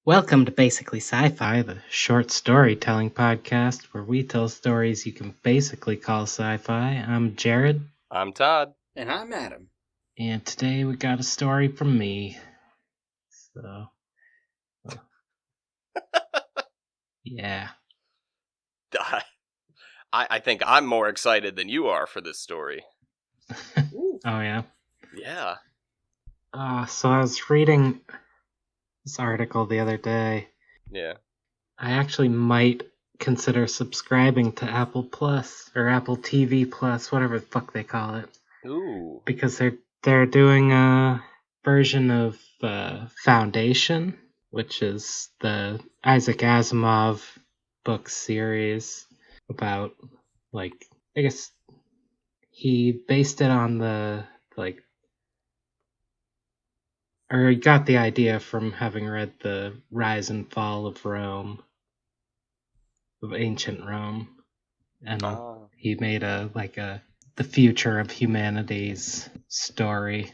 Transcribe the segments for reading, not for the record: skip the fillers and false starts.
Welcome to Basically Sci-Fi, the short storytelling podcast where we tell stories you can basically call sci-fi. I'm Jared, I'm Todd. And I'm Adam. and today we got a story from me. So, yeah. I think I'm more excited than you are for this story. Oh, yeah. Yeah. So I was reading this article the other day. Yeah. I actually might consider subscribing to Apple Plus or Apple TV Plus, whatever the fuck they call it. Ooh. Because they're doing a version of Foundation, which is the Isaac Asimov book series about, I guess he based it on or he got the idea from having read the Rise and Fall of Rome, of ancient Rome, and he made the future of humanity's story.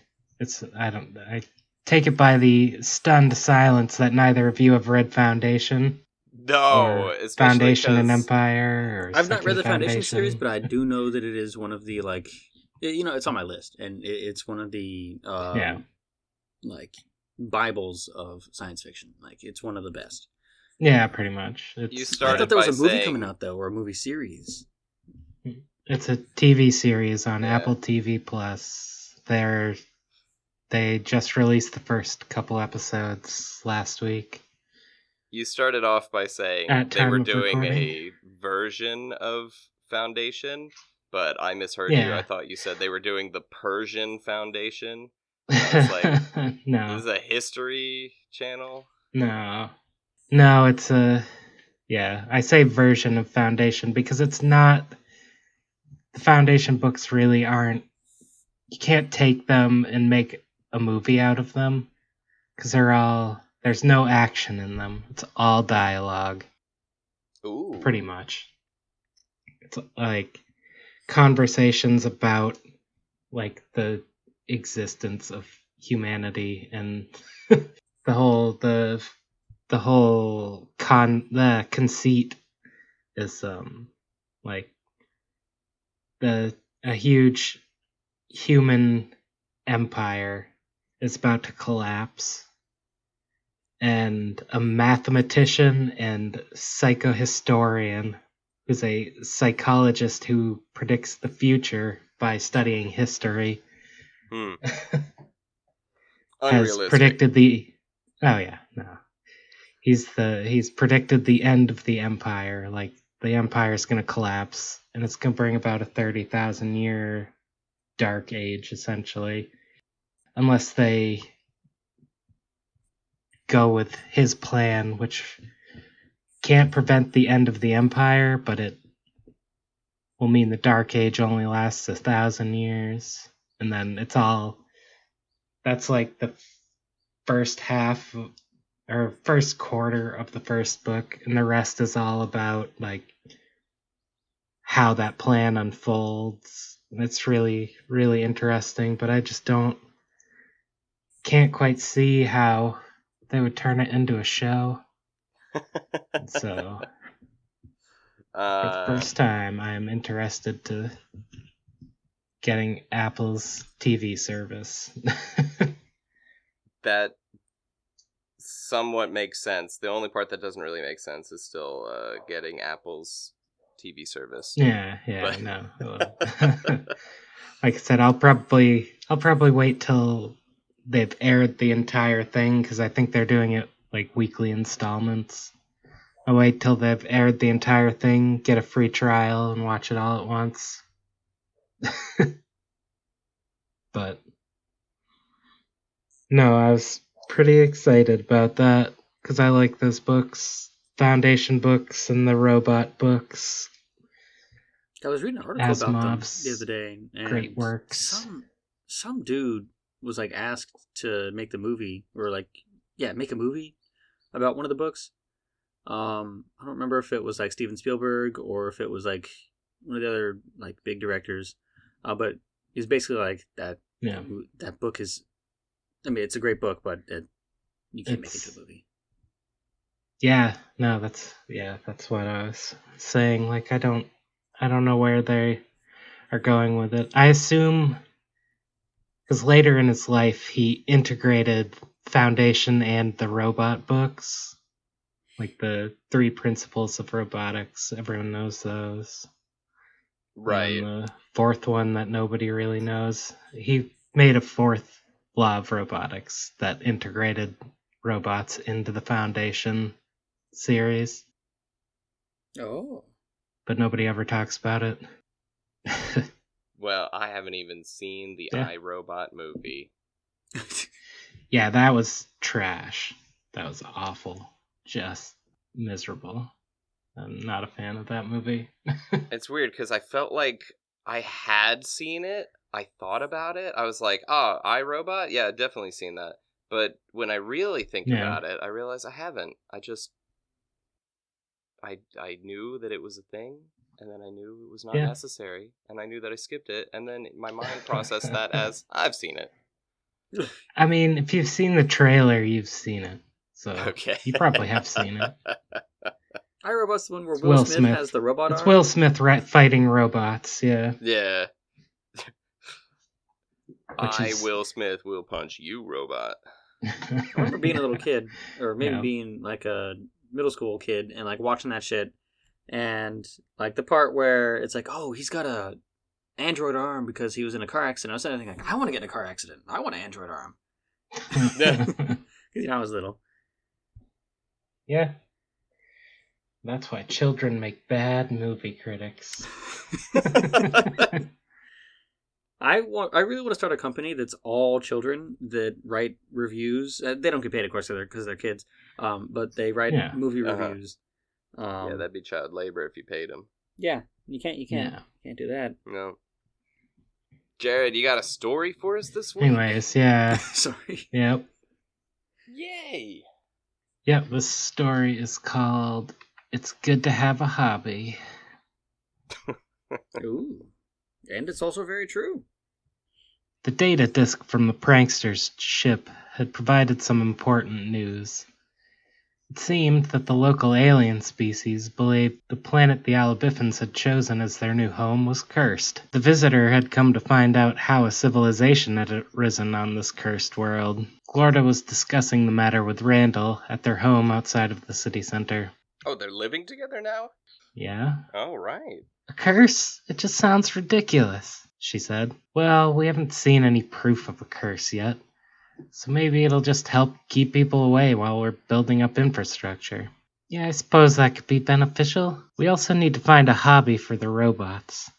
I take it by the stunned silence that neither of you have read Foundation. No, Or especially Foundation and because Empire. Or I've not read the Foundation Foundation series, but I do know that it is one of the it's on my list, and it's one of the Bibles of science fiction. Like it's one of the best. Yeah, pretty much. you I started thought there was by a movie saying, coming out though, or a movie series. It's a TV series on Yeah. Apple TV Plus. They just released the first couple episodes last week. You started off by saying At they were time of doing recording. a version of Foundation, but I misheard you. Yeah. I thought you said they were doing the Persian Foundation. I was like, No. this is a history channel? No, it's I say version of Foundation because it's not. The Foundation books really aren't. You can't take them and make a movie out of them because there's no action in them. It's all dialogue. Ooh. Pretty much. It's like conversations about the existence of humanity and the conceit is a huge human empire is about to collapse, and a mathematician and psychohistorian who's a psychologist who predicts the future by studying history has Unrealistic. predicted he's predicted the end of the empire. Like the empire is going to collapse and it's going to bring about a 30,000 year dark age essentially, unless they go with his plan, which can't prevent the end of the empire, but it will mean the dark age only lasts 1,000 years, and then that's like the first half or first quarter of the first book, and the rest is all about how that plan unfolds. And it's really, really interesting, but I just can't quite see how they would turn it into a show. So for the first time, I am interested to getting Apple's TV service. That somewhat makes sense. The only part that doesn't really make sense is still getting Apple's TV service. Yeah, no. Like I said, I'll probably wait till they've aired the entire thing because I think they're doing it like weekly installments. I'll wait till they've aired the entire thing, get a free trial, and watch it all at once. But no, I was pretty excited about that because I like those books, Foundation books and the robot books. I was reading an article about them Asimov's the other day, and great works. Some dude was asked to make the movie, or make a movie about one of the books. I don't remember if it was Steven Spielberg or if it was one of the other big directors, but he's basically that. Yeah, that book is. I mean, it's a great book, but you can't make it into a movie. Yeah, no, that's what I was saying. Like I don't know where they are going with it. I assume because later in his life he integrated Foundation and the robot books, like the 3 principles of robotics. Everyone knows those. And then Right. the fourth one that nobody really knows. He made a fourth law of robotics that integrated robots into the Foundation series, Oh. but nobody ever talks about it. Well, I haven't even seen the Yeah. iRobot movie. Yeah, that was trash. That was awful. Just miserable. I'm not a fan of that movie. It's weird because I felt like I had seen it. I thought about it. I was like, oh, iRobot? Yeah, definitely seen that. But when I really think Yeah. about it, I realize I haven't. I knew that it was a thing, and then I knew it was not Yeah. necessary, and I knew that I skipped it, and then my mind processed that as I've seen it. I mean, if you've seen the trailer, you've seen it. So Okay. you probably have seen it. iRobot's the one where It's Will Smith has the robot It's arm? Will Smith fighting robots, yeah. Yeah. Is... Will Smith will punch you, robot. I remember being a little kid, or maybe Yeah. being like a middle school kid, and like watching that shit, and like the part where it's like, oh, he's got a android arm because he was in a car accident. I was thinking, like, I want to get in a car accident. I want an android arm. Because I was little. Yeah. That's why children make bad movie critics. I really want to start a company that's all children that write reviews. They don't get paid, of course, because they're kids. But they write movie reviews. Yeah, that'd be child labor if you paid them. Yeah, you can't do that. No. Jared, you got a story for us this week? Anyways, yeah. Sorry. Yep. Yay! Yep, this story is called It's Good to Have a Hobby. Ooh. And it's also very true. The data disk from the prankster's ship had provided some important news. It seemed that the local alien species believed the planet the Alabifans had chosen as their new home was cursed. The visitor had come to find out how a civilization had arisen on this cursed world. Glorda was discussing the matter with Randall at their home outside of the city center. Oh, they're living together now? Yeah? Oh, right. A curse? It just sounds ridiculous, she said. Well, we haven't seen any proof of a curse yet. So maybe it'll just help keep people away while we're building up infrastructure. Yeah, I suppose that could be beneficial. We also need to find a hobby for the robots.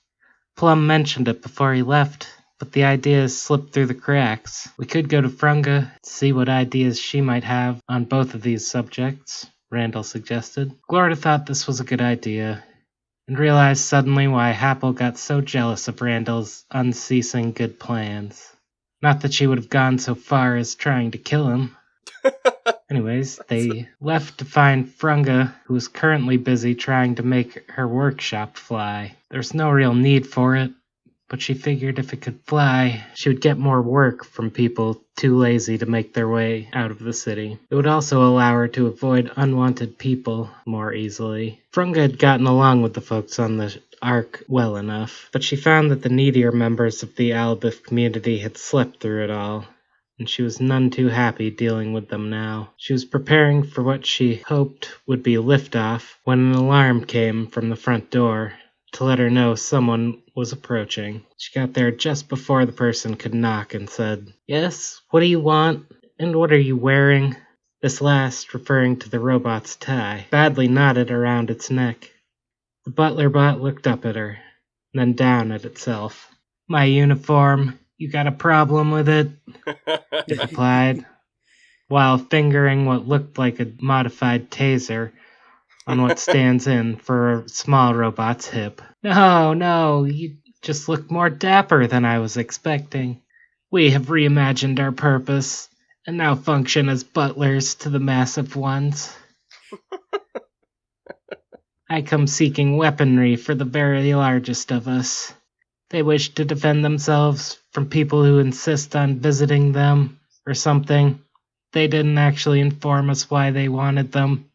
Plum mentioned it before he left, but the ideas slipped through the cracks. We could go to Frunga, see what ideas she might have on both of these subjects, Randall suggested. Glorda thought this was a good idea, and realized suddenly why Happle got so jealous of Randall's unceasing good plans. Not that she would have gone so far as trying to kill him. Anyways, they left to find Frunga, who was currently busy trying to make her workshop fly. There's no real need for it, but she figured if it could fly, she would get more work from people too lazy to make their way out of the city. It would also allow her to avoid unwanted people more easily. Frunga had gotten along with the folks on the Ark well enough, but she found that the needier members of the Albif community had slept through it all, and she was none too happy dealing with them now. She was preparing for what she hoped would be liftoff when an alarm came from the front door to let her know someone was approaching. She got there just before the person could knock and said, "Yes, what do you want? And what are you wearing?" This last referring to the robot's tie, badly knotted around its neck. The butler bot looked up at her, then down at itself. "My uniform. You got a problem with it?" It replied, while fingering what looked like a modified taser on what stands in for a small robot's hip. No, you just look more dapper than I was expecting. We have reimagined our purpose, and now function as butlers to the massive ones. I come seeking weaponry for the very largest of us. They wish to defend themselves from people who insist on visiting them, or something. They didn't actually inform us why they wanted them.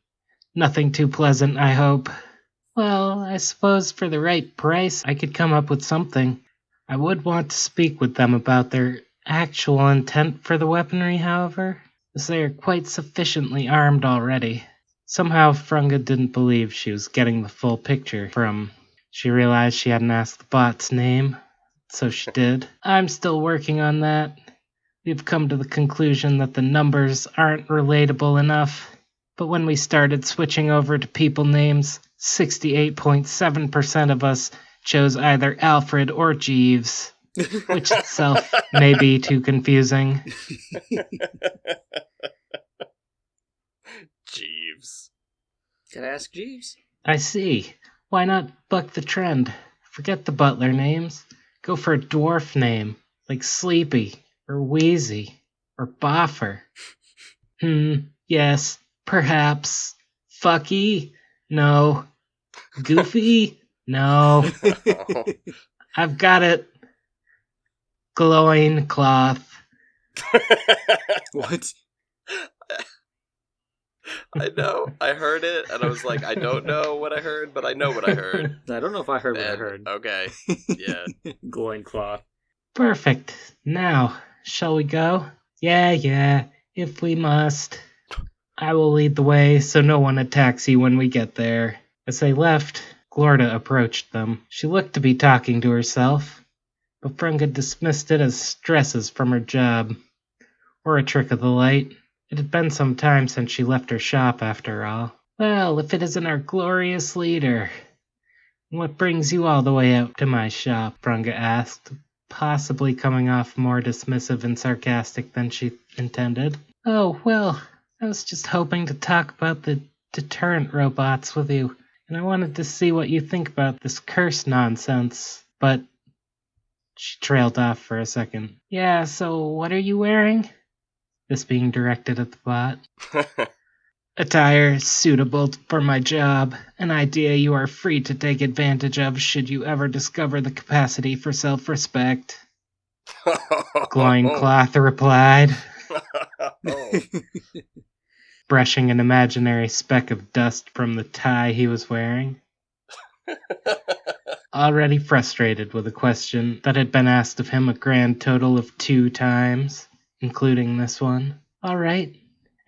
Nothing too pleasant, I hope. Well, I suppose for the right price, I could come up with something. I would want to speak with them about their actual intent for the weaponry, however, as they are quite sufficiently armed already. Somehow, Frunga didn't believe she was getting the full picture from. She realized she hadn't asked the bot's name, so she did. I'm still working on that. We've come to the conclusion that the numbers aren't relatable enough. But when we started switching over to people names, 68.7% of us chose either Alfred or Jeeves, which itself may be too confusing. Jeeves. Gotta ask Jeeves. I see. Why not buck the trend? Forget the butler names. Go for a dwarf name, like Sleepy, or Wheezy, or Boffer. Yes, perhaps. Fucky? No. Goofy? No. I've got it. Glowing cloth. What? I know. I heard it, and I was like, I don't know what I heard, but I know what I heard. I don't know if I heard what I And, heard. okay. Yeah. Glowing cloth. Perfect. Now, shall we go? Yeah, if we must. I will lead the way so no one attacks you when we get there. As they left, Glorda approached them. She looked to be talking to herself, but Frunga dismissed it as stresses from her job, or a trick of the light. It had been some time since she left her shop, after all. Well, if it isn't our glorious leader. What brings you all the way out to my shop? Frunga asked, possibly coming off more dismissive and sarcastic than she intended. Oh, well, I was just hoping to talk about the deterrent robots with you, and I wanted to see what you think about this curse nonsense. But she trailed off for a second. Yeah, so what are you wearing? This being directed at the bot. Attire suitable for my job, an idea you are free to take advantage of should you ever discover the capacity for self-respect. Glowing cloth replied, brushing an imaginary speck of dust from the tie he was wearing. Already frustrated with a question that had been asked of him a grand total of 2 times, including this one. All right.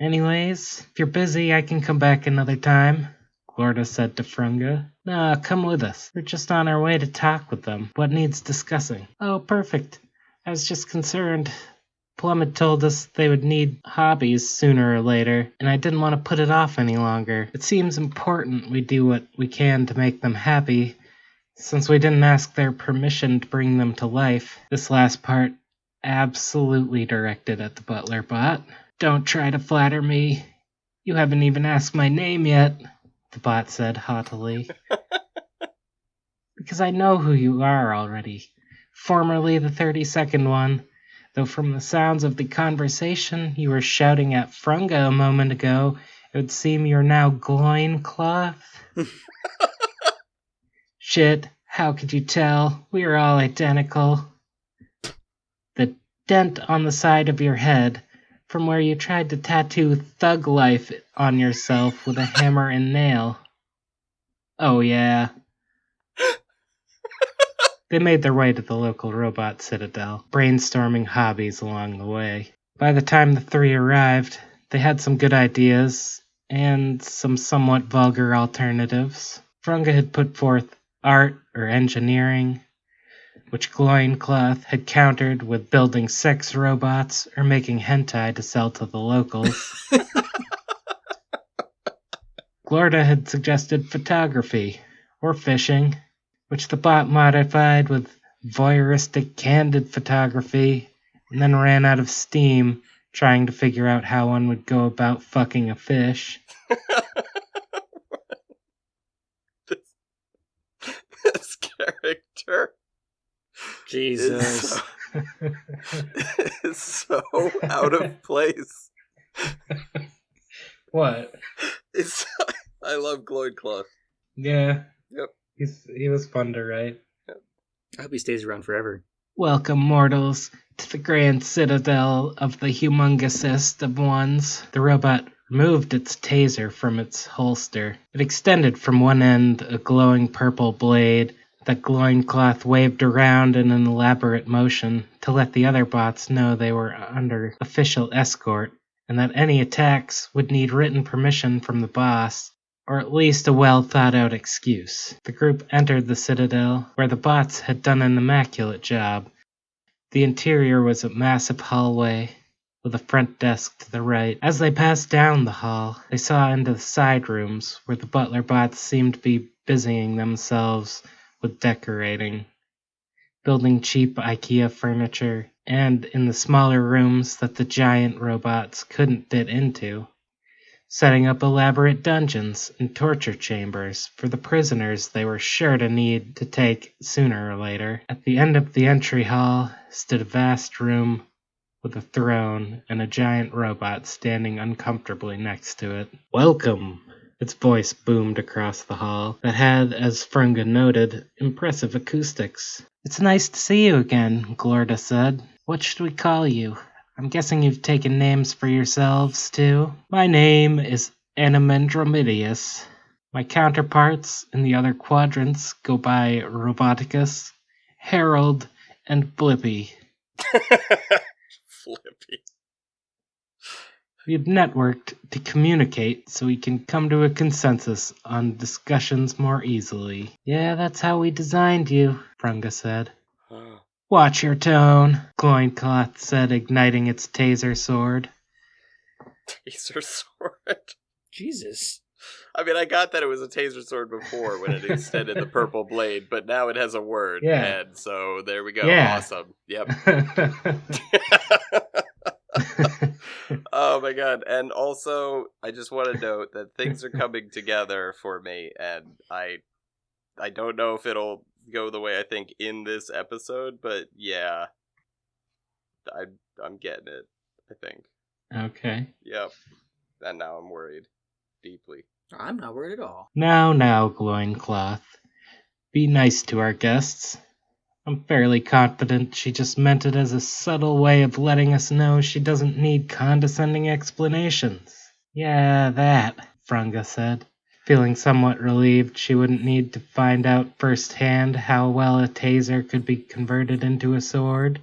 Anyways, if you're busy, I can come back another time, Glorda said to Frunga. Nah, come with us. We're just on our way to talk with them. What needs discussing? Oh, perfect. I was just concerned. Plum had told us they would need hobbies sooner or later, and I didn't want to put it off any longer. It seems important we do what we can to make them happy, since we didn't ask their permission to bring them to life. This last part absolutely directed at the butler bot. Don't try to flatter me. You haven't even asked my name yet, the bot said haughtily. Because I know who you are already. Formerly the 32nd one, though from the sounds of the conversation you were shouting at Frunga a moment ago, it would seem you're now Glowing Cloth. Shit, how could you tell? We are all identical. The dent on the side of your head, from where you tried to tattoo thug life on yourself with a hammer and nail. Oh yeah. They made their way to the local robot citadel, brainstorming hobbies along the way. By the time the 3 arrived, they had some good ideas, and some somewhat vulgar alternatives. Frunga had put forth art or engineering, which Glowing Cloth had countered with building sex robots or making hentai to sell to the locals. Glorda had suggested photography or fishing, which the bot modified with voyeuristic candid photography, and then ran out of steam trying to figure out how one would go about fucking a fish. This character Jesus. is so out of place. What? I love Glowing Cloth. Yeah. Yep. He was fun to write. I hope he stays around forever. Welcome, mortals, to the grand citadel of the humongousest of ones. The robot removed its taser from its holster. It extended from one end a glowing purple blade that glowing cloth waved around in an elaborate motion to let the other bots know they were under official escort and that any attacks would need written permission from the boss, or at least a well-thought-out excuse. The group entered the Citadel, where the bots had done an immaculate job. The interior was a massive hallway, with a front desk to the right. As they passed down the hall, they saw into the side rooms, where the butler bots seemed to be busying themselves with decorating, building cheap IKEA furniture, and in the smaller rooms that the giant robots couldn't fit into, setting up elaborate dungeons and torture chambers for the prisoners they were sure to need to take sooner or later. At the end of the entry hall stood a vast room with a throne and a giant robot standing uncomfortably next to it. "Welcome!" Its voice boomed across the hall that had, as Frunga noted, impressive acoustics. "It's nice to see you again," Glorda said. "What should we call you? I'm guessing you've taken names for yourselves, too." "My name is Animendromidius. My counterparts in the other quadrants go by Roboticus, Harold, and Blippy. Flippy. We've networked to communicate so we can come to a consensus on discussions more easily." "Yeah, that's how we designed you," Frunga said. "Watch your tone," Gloincloth said, igniting its taser sword. Taser sword? Jesus. I mean, I got that it was a taser sword before when it extended the purple blade, but now it has a word. Yeah. And so there we go. Yeah. Awesome. Yep. Oh my god. And also, I just want to note that things are coming together for me, and I don't know if it'll go the way I think in this episode, but yeah. I'm getting it, I think. Okay. Yep. And now I'm worried. Deeply. I'm not worried at all. Now, Gloincloth. Be nice to our guests. I'm fairly confident she just meant it as a subtle way of letting us know she doesn't need condescending explanations. "Yeah, that," Frunga said, feeling somewhat relieved she wouldn't need to find out firsthand how well a taser could be converted into a sword.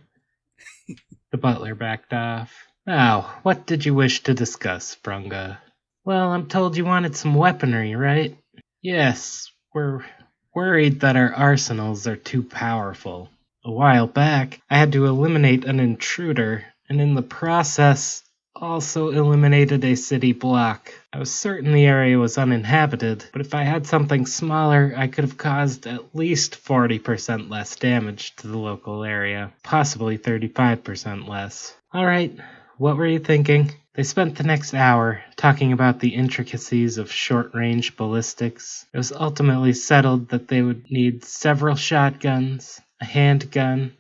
The butler backed off. "Now, what did you wish to discuss, Frunga?" "Well, I'm told you wanted some weaponry, right?" "Yes, we're worried that our arsenals are too powerful. A while back, I had to eliminate an intruder, and in the process, also eliminated a city block. I was certain the area was uninhabited, but if I had something smaller, I could have caused at least 40% less damage to the local area, possibly 35% less." "Alright, what were you thinking?" They spent the next hour talking about the intricacies of short-range ballistics. It was ultimately settled that they would need several shotguns, a handgun,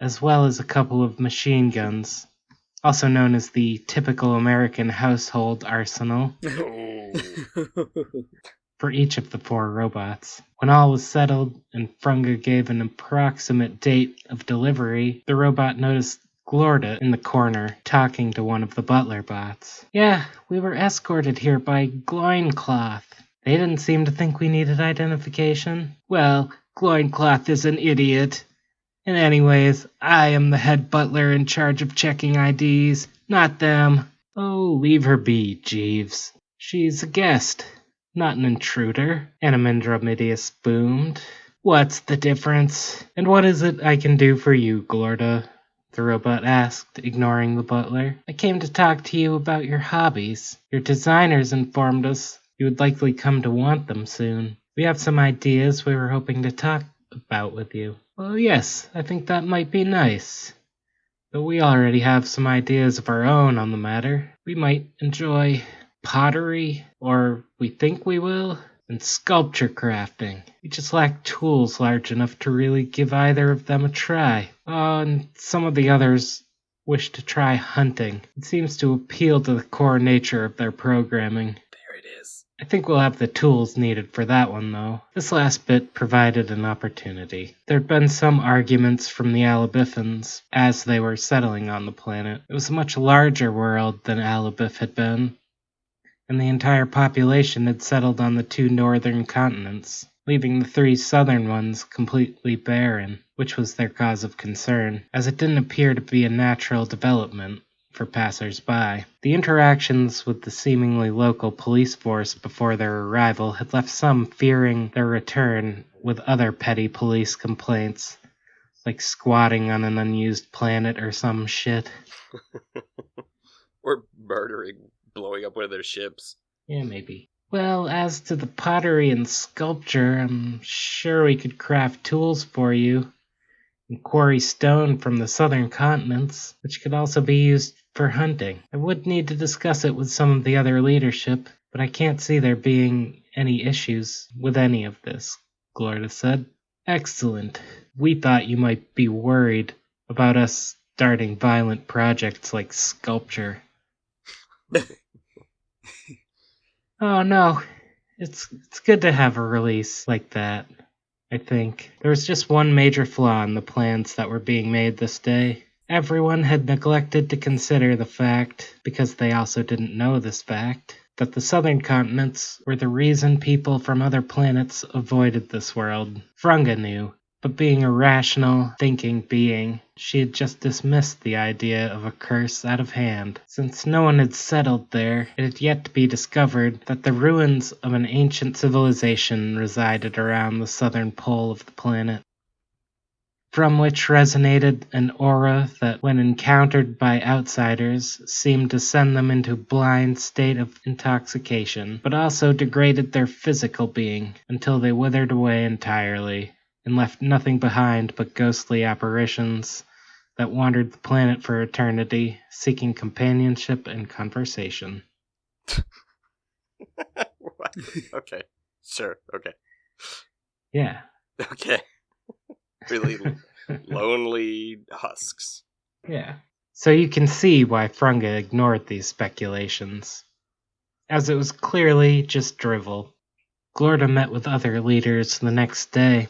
as well as a couple of machine guns, also known as the typical American household arsenal, for each of the 4 robots. When all was settled and Frunga gave an approximate date of delivery, the robot noticed Glorda in the corner, talking to one of the butler bots. "Yeah, we were escorted here by Gloincloth. They didn't seem to think we needed identification." "Well, Gloincloth is an idiot. And anyways, I am the head butler in charge of checking IDs, not them." "Oh, leave her be, Jeeves. She's a guest, not an intruder," Animendromidius boomed. "What's the difference? And what is it I can do for you, Glorda?" the robot asked, ignoring the butler. "I came to talk to you about your hobbies. Your designers informed us you would likely come to want them soon. We have some ideas we were hoping to talk about with you." "Well, yes, I think that might be nice. But we already have some ideas of our own on the matter. We might enjoy pottery, or we think we will, and sculpture crafting. We just lack tools large enough to really give either of them a try. Oh, and some of the others wish to try hunting. It seems to appeal to the core nature of their programming. There it is. I think we'll have the tools needed for that one, though." This last bit provided an opportunity. There'd been some arguments from the Alabithans as they were settling on the planet. It was a much larger world than Alabith had been, and the entire population had settled on the 2 northern continents, leaving the 3 southern ones completely barren, which was their cause of concern, as it didn't appear to be a natural development for passers-by. The interactions with the seemingly local police force before their arrival had left some fearing their return with other petty police complaints, like squatting on an unused planet or some shit. Or murdering, blowing up one of their ships. Yeah, maybe. Well, as to the pottery and sculpture, I'm sure we could craft tools for you and quarry stone from the southern continents, which could also be used for hunting. I would need to discuss it with some of the other leadership, but I can't see there being any issues with any of this, Glorda said. Excellent. We thought you might be worried about us starting violent projects like sculpture. Oh no, it's good to have a release like that, I think. There was just one major flaw in the plans that were being made this day. Everyone had neglected to consider the fact, because they also didn't know this fact, that the southern continents were the reason people from other planets avoided this world. Frunga knew, but being a rational, thinking being, she had just dismissed the idea of a curse out of hand. Since no one had settled there, it had yet to be discovered that the ruins of an ancient civilization resided around the southern pole of the planet, from which resonated an aura that, when encountered by outsiders, seemed to send them into a blind state of intoxication, but also degraded their physical being until they withered away entirely and left nothing behind but ghostly apparitions that wandered the planet for eternity, seeking companionship and conversation. What? Okay. Sure. Okay. Yeah. Okay. Really lonely husks. Yeah. So you can see why Frunga ignored these speculations, as it was clearly just drivel. Glorda met with other leaders the next day.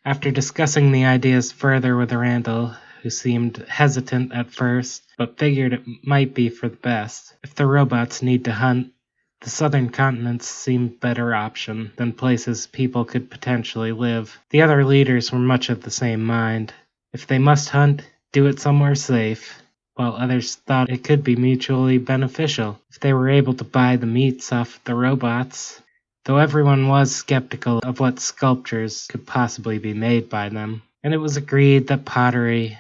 After discussing the ideas further with Randall, who seemed hesitant at first, but figured it might be for the best. If the robots need to hunt, the southern continents seemed better option than places people could potentially live. The other leaders were much of the same mind. If they must hunt, do it somewhere safe, while others thought it could be mutually beneficial if they were able to buy the meats off the robots, though everyone was skeptical of what sculptures could possibly be made by them. And it was agreed that pottery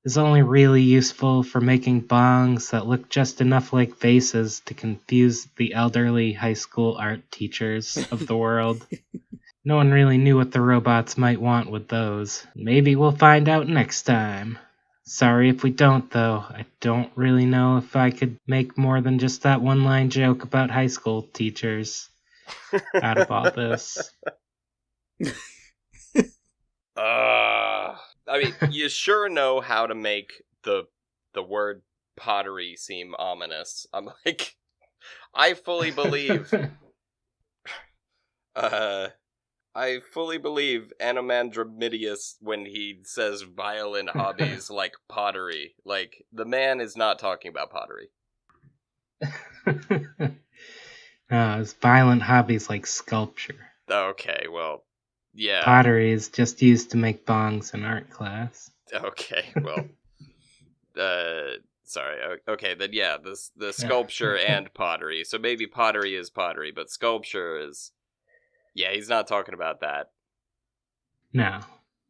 is only really useful for making bongs that look just enough like vases to confuse the elderly high school art teachers of the world. No one really knew what the robots might want with those. Maybe we'll find out next time. Sorry if we don't, though. I don't really know if I could make more than just that one-line joke about high school teachers out of all this. I mean, you sure know how to make the word pottery seem ominous. I'm like, I fully believe. I fully believe Anomandromidius when he says violent hobbies like pottery. Like, the man is not talking about pottery. It's violent hobbies like sculpture. Okay, well, yeah. Pottery is just used to make bongs in art class. Okay, well, sorry. Okay, then yeah, the sculpture and pottery. So maybe pottery is pottery, but sculpture is. Yeah, he's not talking about that. No.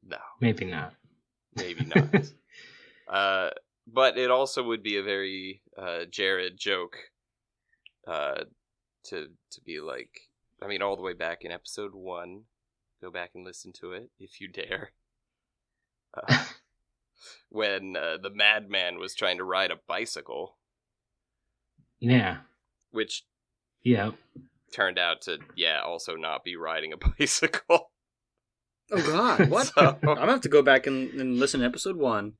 No. Maybe not. Maybe not. But it also would be a very Jared joke to be like, I mean, all the way back in episode 1. Go back and listen to it if you dare. When the madman was trying to ride a bicycle. Yeah. Which turned out to, also not be riding a bicycle. Oh God, what? So, I'm gonna have to go back and listen to episode 1.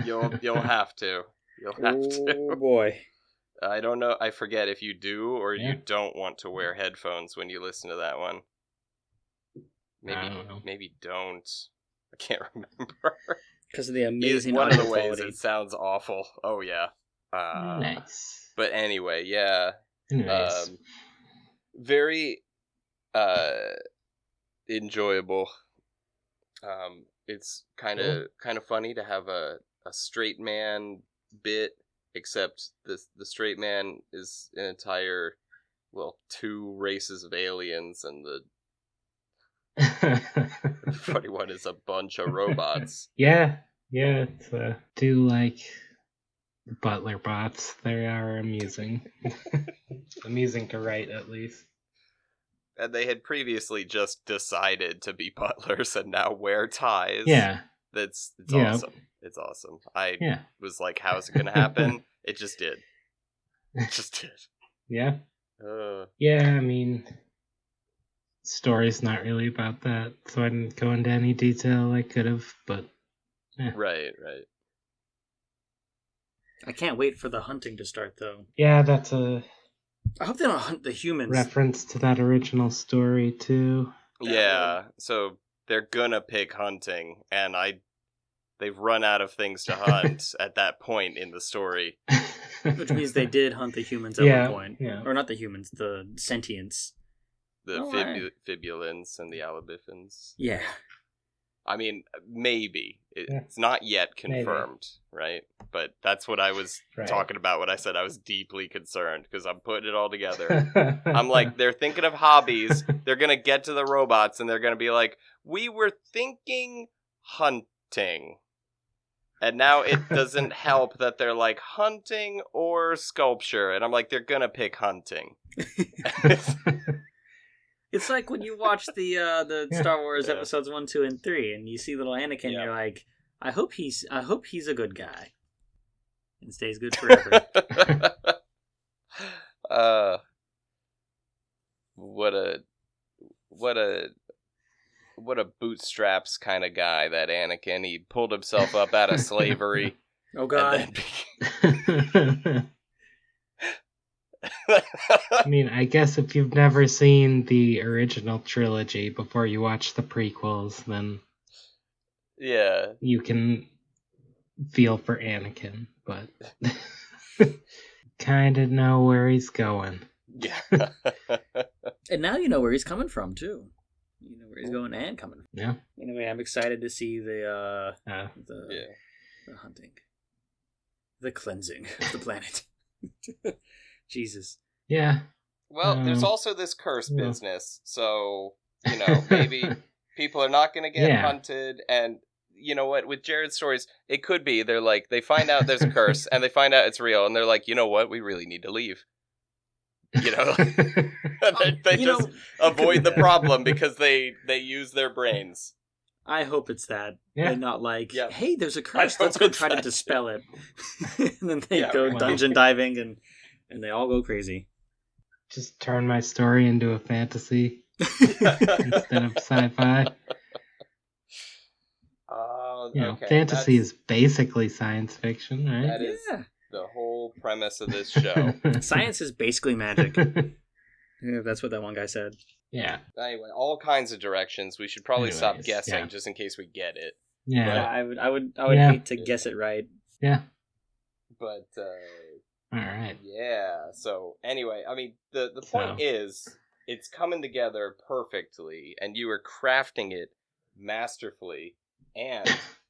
You'll have to. Oh boy. I don't know. I forget if you do or you don't want to wear headphones when you listen to that one. Maybe don't. I can't remember. Because of the amazing one of the ways quality. It sounds awful. Oh yeah. Nice. But anyway, yeah. Anyways. Very enjoyable. It's kind of funny to have a straight man bit, except the straight man is an entire, well, 2 races of aliens, and the funny one is a bunch of robots. Yeah, it's 2 like butler bots. They are amusing. Amusing to write, at least. And they had previously just decided to be butlers and now wear ties. Yeah. It's awesome. It's awesome. I was like, how is it going to happen? It just did. It just did. Yeah. Yeah, I mean, story's not really about that, so I didn't go into any detail I could have, but yeah. Right. I can't wait for the hunting to start, though. Yeah, that's a... I hope they don't hunt the humans. Reference to that original story, too. Yeah, so they're gonna pick hunting, and they've run out of things to hunt at that point in the story. Which means they did hunt the humans at one point. Yeah. Or not the humans, the sentients. The fibulins and the alabifins. Yeah. I mean, maybe. It's not yet confirmed, right? But that's what I was talking about when I said I was deeply concerned, because I'm putting it all together. I'm like, they're thinking of hobbies. They're going to get to the robots, and they're going to be like, we were thinking hunting. And now it doesn't help that they're like hunting or sculpture. And I'm like, they're going to pick hunting. It's like when you watch the Star Wars episodes 1, 2, and 3, and you see little Anakin, you're like, I hope he's a good guy, and stays good forever. What a bootstraps kind of guy that Anakin. He pulled himself up out of slavery. Oh God. I mean, I guess if you've never seen the original trilogy before you watch the prequels, then you can feel for Anakin, but kind of know where he's going. Yeah. And now you know where he's coming from, too. You know where he's going and coming from. Yeah. Anyway, I'm excited to see the hunting. The cleansing of the planet. Jesus. Yeah. Well, there's also this curse business, so, maybe people are not going to get hunted, and you know what, with Jared's stories, it could be, they're like, they find out there's a curse, and they find out it's real, and they're like, you know what, we really need to leave. They just avoid the problem because they use their brains. I hope it's that. Yeah. And not like, hey, there's a curse, let's go try to dispel it. And then they go dungeon diving, and they all go crazy. Just turn my story into a fantasy instead of sci-fi. Fantasy is basically science fiction, right? That is the whole premise of this show. Science is basically magic. Yeah, that's what that one guy said. Yeah. Anyway, all kinds of directions. We should probably stop guessing just in case we get it. Yeah. I would hate to guess it right. Yeah. But all right. Yeah. So anyway, I mean, the point is, it's coming together perfectly, and you are crafting it masterfully, and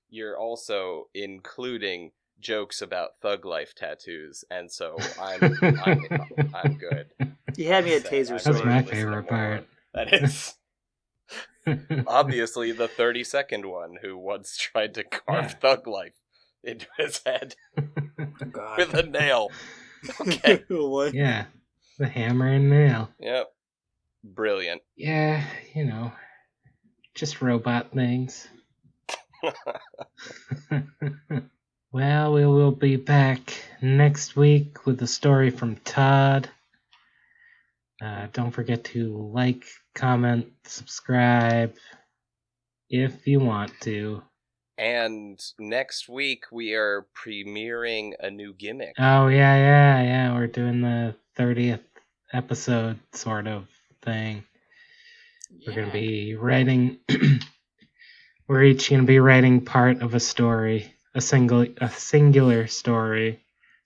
you're also including jokes about thug life tattoos, and so I'm good. You had me at taser. That's my favorite part. That is obviously the 32nd one who once tried to carve thug life into his head with a nail. Okay. What? Yeah, the hammer and nail. Yep. Brilliant. Yeah, just robot things. Well, we will be back next week with a story from Todd. Don't forget to like, comment, subscribe if you want to. And next week we are premiering a new gimmick. Oh, yeah. We're doing the 30th episode sort of thing. Yeah. We're going to be writing... We're each going to be writing part of a story. A singular story.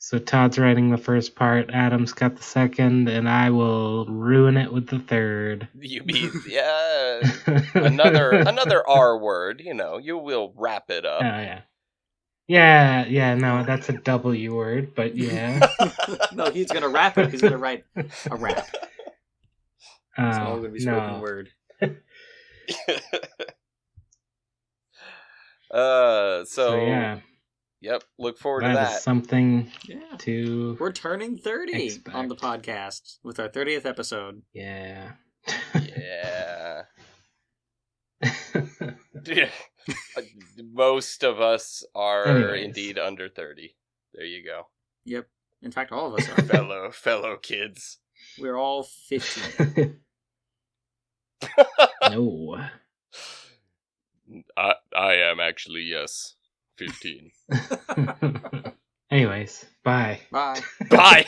So Todd's writing the first part, Adam's got the second, and I will ruin it with the third. You mean, another R word, you will wrap it up. Oh, yeah. Yeah, no, that's a W word, but yeah. No, he's going to wrap it. He's going to write a rap. It's all going to be spoken word. So yeah. Yep, look forward to that. That is something to... We're turning 30 on the podcast with our 30th episode. Yeah. Yeah. Most of us are indeed under 30. There you go. Yep. In fact, all of us are. fellow kids. We're all 15. No. I am actually, yes, 15. Anyways, bye. Bye. Bye.